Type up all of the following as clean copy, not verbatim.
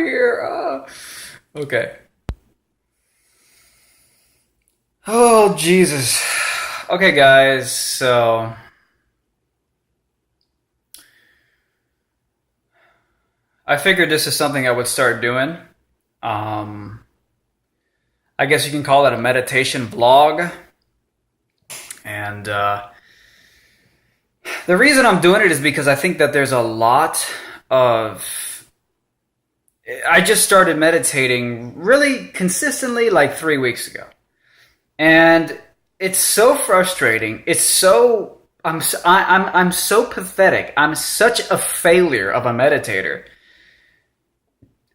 here. Okay. Oh, Jesus. Okay, guys, so I figured this is something I would start doing. Um, I guess you can call it a meditation vlog. And the reason I'm doing it is because I think that there's a lot of. I just started meditating really consistently like 3 weeks ago. And it's so frustrating. It's so. I'm so pathetic. I'm such a failure of a meditator.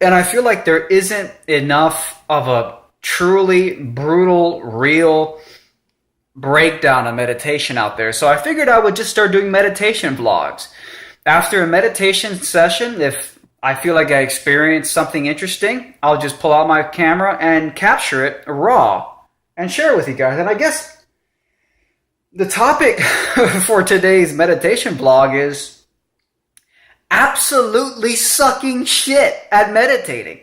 And I feel like there isn't enough of a truly brutal, real breakdown of meditation out there. So I figured I would just start doing meditation vlogs. After a meditation session, if I feel like I experienced something interesting, I'll just pull out my camera and capture it raw and share it with you guys. And I guess the topic for today's meditation vlog is absolutely sucking shit at meditating.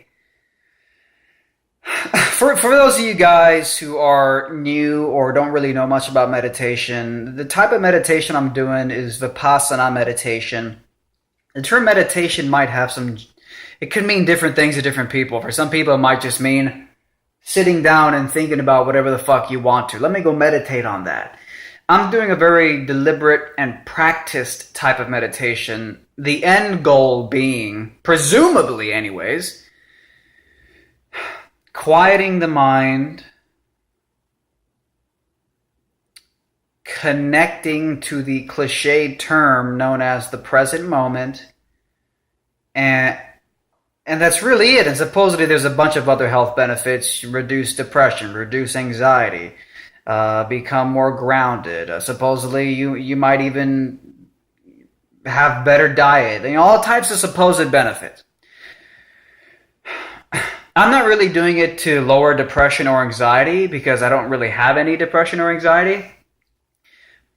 For those of you guys who are new or don't really know much about meditation, the type of meditation I'm doing is Vipassana meditation. The term meditation might have it could mean different things to different people. For some people, it might just mean sitting down and thinking about whatever the fuck you want to. Let me go meditate on that. I'm doing a very deliberate and practiced type of meditation. The end goal being, presumably anyways, quieting the mind, connecting to the cliched term known as the present moment, and that's really it. And supposedly there's a bunch of other health benefits: reduce depression, reduce anxiety, become more grounded. Supposedly you might even have better diet, all types of supposed benefits. I'm not really doing it to lower depression or anxiety because I don't really have any depression or anxiety.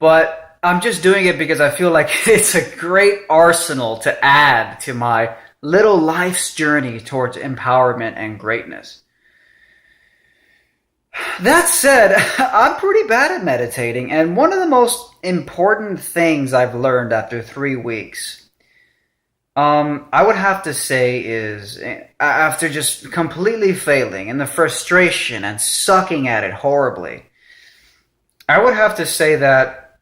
But I'm just doing it because I feel like it's a great arsenal to add to my little life's journey towards empowerment and greatness. That said, I'm pretty bad at meditating, and one of the most important things I've learned after 3 weeks, I would have to say is, after just completely failing and the frustration and sucking at it horribly, I would have to say that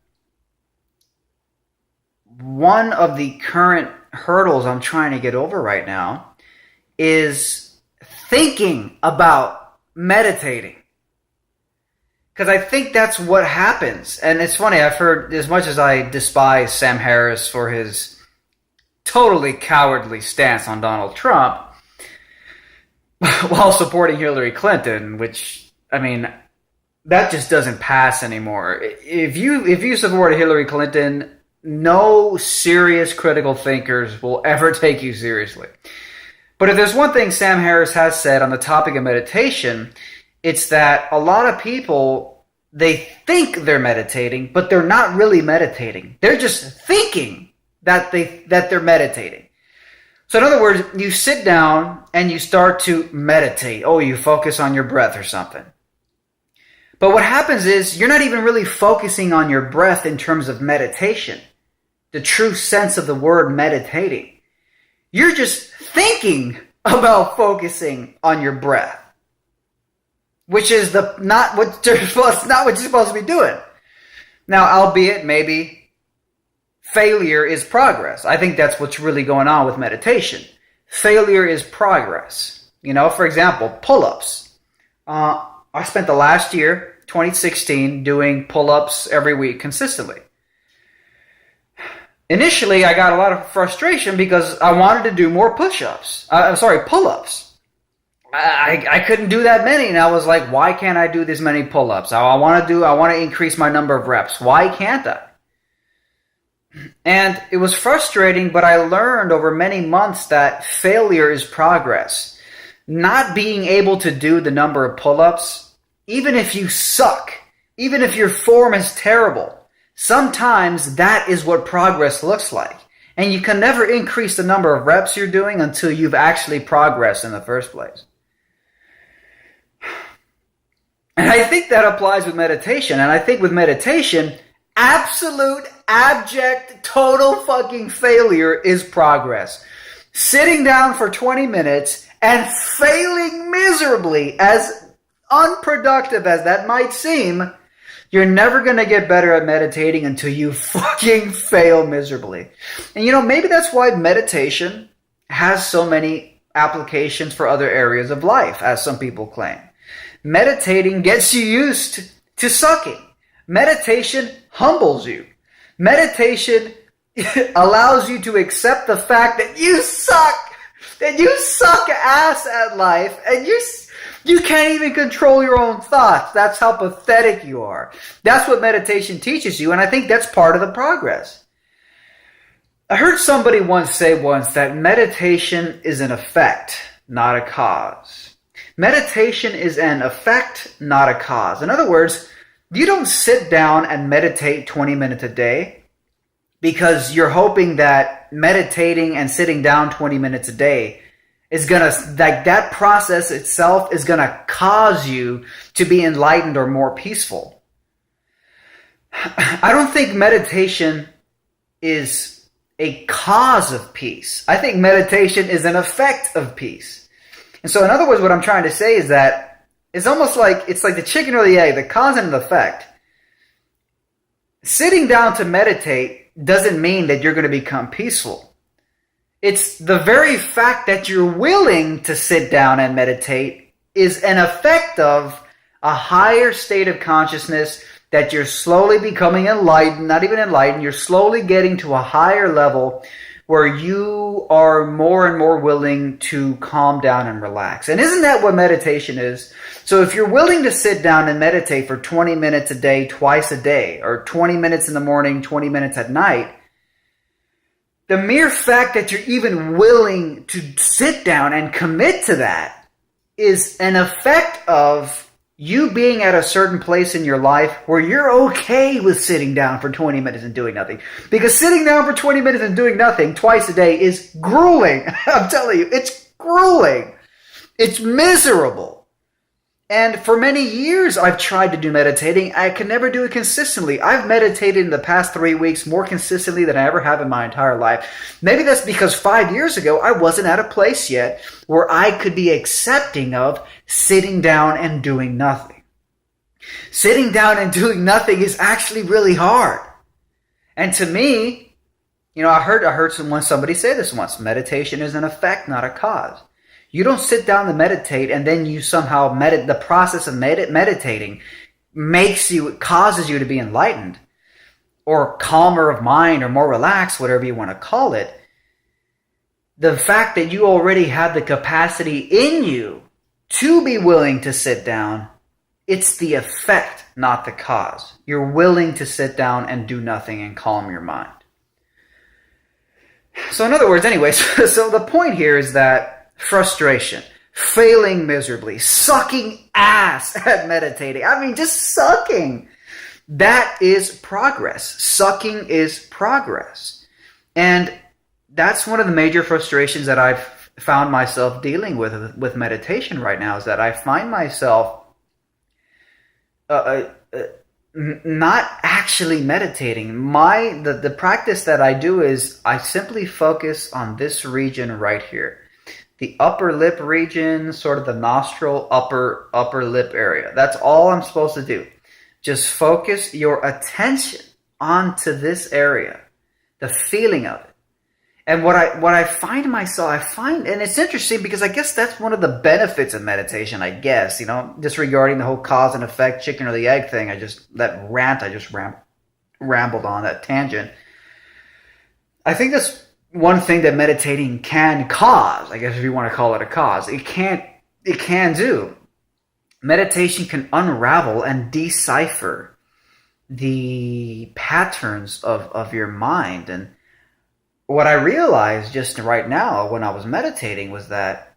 one of the current hurdles I'm trying to get over right now is thinking about meditating. Because I think that's what happens. And it's funny, I've heard, as much as I despise Sam Harris for his totally cowardly stance on Donald Trump while supporting Hillary Clinton, which, I mean, that just doesn't pass anymore. If you support Hillary Clinton, no serious critical thinkers will ever take you seriously. But if there's one thing Sam Harris has said on the topic of meditation, it's that a lot of people, they think they're meditating, but they're not really meditating. They're just thinking that they're meditating. So in other words, you sit down and you start to meditate. Oh, you focus on your breath or something. But what happens is you're not even really focusing on your breath in terms of meditation, the true sense of the word meditating. You're just thinking about focusing on your breath, which is not what you're supposed to be doing. Now, albeit maybe failure is progress. I think that's what's really going on with meditation. Failure is progress. For example, pull-ups. I spent the last year, 2016, doing pull-ups every week consistently. Initially, I got a lot of frustration because I wanted to do more pull-ups. I couldn't do that many, and I was like, why can't I do this many pull-ups? I want to increase my number of reps. Why can't I? And it was frustrating, but I learned over many months that failure is progress. Not being able to do the number of pull-ups, even if you suck, even if your form is terrible, sometimes that is what progress looks like. And you can never increase the number of reps you're doing until you've actually progressed in the first place. And I think that applies with meditation. And I think with meditation, absolute, abject, total fucking failure is progress. Sitting down for 20 minutes and failing miserably, as unproductive as that might seem, you're never going to get better at meditating until you fucking fail miserably. And maybe that's why meditation has so many applications for other areas of life, as some people claim. Meditating gets you used to sucking. Meditation humbles you. Meditation allows you to accept the fact that you suck ass at life, and you can't even control your own thoughts. That's how pathetic you are. That's what meditation teaches you, and I think that's part of the progress. I heard somebody say that meditation is an effect, not a cause. Meditation is an effect, not a cause. In other words, you don't sit down and meditate 20 minutes a day because you're hoping that meditating and sitting down 20 minutes a day is gonna, that process itself is gonna cause you to be enlightened or more peaceful. I don't think meditation is a cause of peace. I think meditation is an effect of peace. And so in other words, what I'm trying to say is that it's almost like, it's like the chicken or the egg, the cause and the effect. Sitting down to meditate doesn't mean that you're going to become peaceful. It's the very fact that you're willing to sit down and meditate is an effect of a higher state of consciousness that you're slowly becoming enlightened, not even enlightened, you're slowly getting to a higher level where you are more and more willing to calm down and relax. And isn't that what meditation is? So if you're willing to sit down and meditate for 20 minutes a day, twice a day, or 20 minutes in the morning, 20 minutes at night, the mere fact that you're even willing to sit down and commit to that is an effect of you being at a certain place in your life where you're okay with sitting down for 20 minutes and doing nothing. Because sitting down for 20 minutes and doing nothing twice a day is grueling. I'm telling you, it's grueling. It's miserable. And for many years, I've tried to do meditating. I can never do it consistently. I've meditated in the past 3 weeks more consistently than I ever have in my entire life. Maybe that's because 5 years ago, I wasn't at a place yet where I could be accepting of sitting down and doing nothing. Sitting down and doing nothing is actually really hard. And to me, I heard somebody say this once, meditation is an effect, not a cause. You don't sit down to meditate and then you somehow the process of meditating causes you to be enlightened or calmer of mind or more relaxed, whatever you want to call it. The fact that you already have the capacity in you to be willing to sit down, it's the effect, not the cause. You're willing to sit down and do nothing and calm your mind. So in other words, anyways, so the point here is that frustration, failing miserably, sucking ass at meditating. I mean, just sucking. That is progress. Sucking is progress. And that's one of the major frustrations that I've found myself dealing with meditation right now, is that I find myself not actually meditating. The practice that I do is I simply focus on this region right here. The upper lip region, sort of the nostril, upper lip area. That's all I'm supposed to do. Just focus your attention onto this area, the feeling of it. And what I find myself, and it's interesting because I guess that's one of the benefits of meditation, I guess, disregarding the whole cause and effect, chicken or the egg thing, I just rambled on, that tangent. I think that's one thing that meditating can cause, I guess if you want to call it a cause, it can do. Meditation can unravel and decipher the patterns of your mind. And what I realized just right now when I was meditating was that,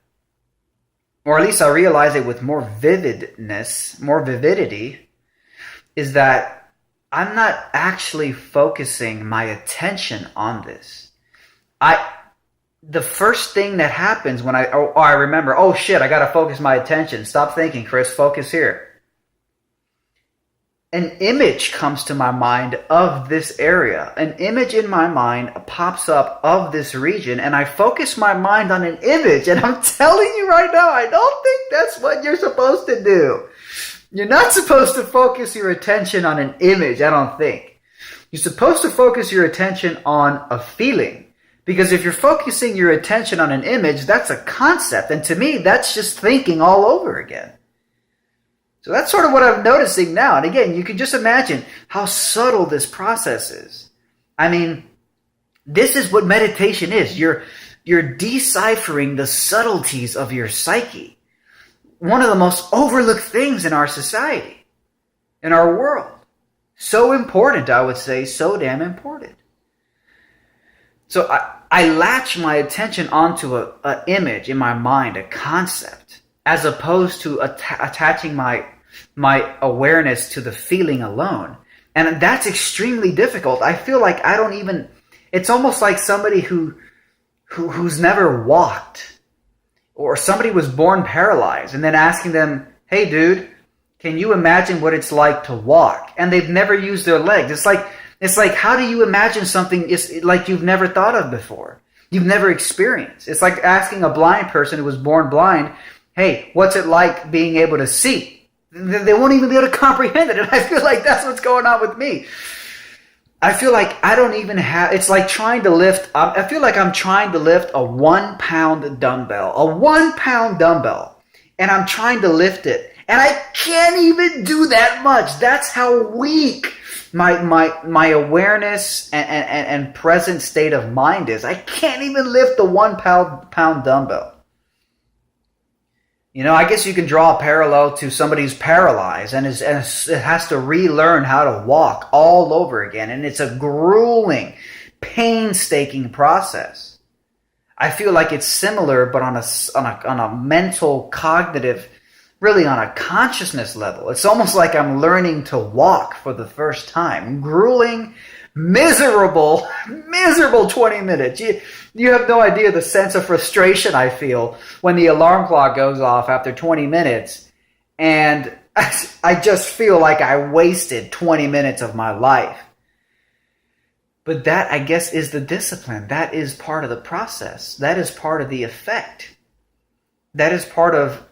or at least I realized it with more vividity, is that I'm not actually focusing my attention on this. I the first thing that happens when I remember, oh shit, I got to focus my attention. Stop thinking, Chris, focus here. An image comes to my mind of this area. An image in my mind pops up of this region, and I focus my mind on an image. And I'm telling you right now, I don't think that's what you're supposed to do. You're not supposed to focus your attention on an image, I don't think. You're supposed to focus your attention on a feeling. Because if you're focusing your attention on an image, that's a concept. And to me, that's just thinking all over again. So that's sort of what I'm noticing now. And again, you can just imagine how subtle this process is. I mean, this is what meditation is. You're deciphering the subtleties of your psyche. One of the most overlooked things in our society, in our world. So important, I would say, so damn important. So I latch my attention onto an image in my mind, a concept, as opposed to attaching my awareness to the feeling alone. And that's extremely difficult. I feel like I don't even, it's almost like somebody who's never walked, or somebody was born paralyzed, and then asking them, hey dude, can you imagine what it's like to walk? And they've never used their legs. It's like how do you imagine something is like you've never thought of before? You've never experienced. It's like asking a blind person who was born blind, hey, what's it like being able to see? They won't even be able to comprehend it. And I feel like that's what's going on with me. I feel like I don't even have, it's like trying to lift, I feel like I'm trying to lift a 1 pound dumbbell, and I'm trying to lift it. And I can't even do that much. That's how weak my awareness and present state of mind is. I can't even lift the 1 pound dumbbell. You know, I guess you can draw a parallel to somebody who's paralyzed and has to relearn how to walk all over again. And it's a grueling, painstaking process. I feel like it's similar, but on a mental, cognitive, really on a consciousness level. It's almost like I'm learning to walk for the first time. Grueling, miserable 20 minutes. You have no idea the sense of frustration I feel when the alarm clock goes off after 20 minutes. And I just feel like I wasted 20 minutes of my life. But that, I guess, is the discipline. That is part of the process. That is part of the effect. That is part of,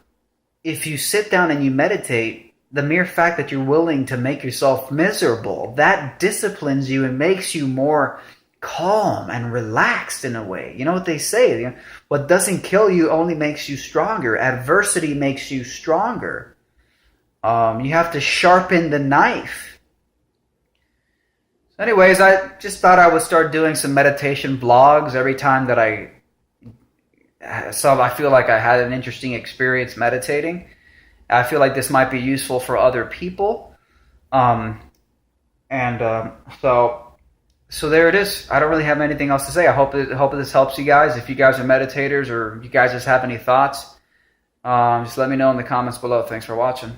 if you sit down and you meditate, the mere fact that you're willing to make yourself miserable, that disciplines you and makes you more calm and relaxed in a way. You know what they say? You know, what doesn't kill you only makes you stronger. Adversity makes you stronger. You have to sharpen the knife. So anyways, I just thought I would start doing some meditation vlogs every time that I feel like I had an interesting experience meditating. I feel like this might be useful for other people. So there it is. I don't really have anything else to say. I hope this helps you guys. If you guys are meditators or you guys just have any thoughts, just let me know in the comments below. Thanks for watching.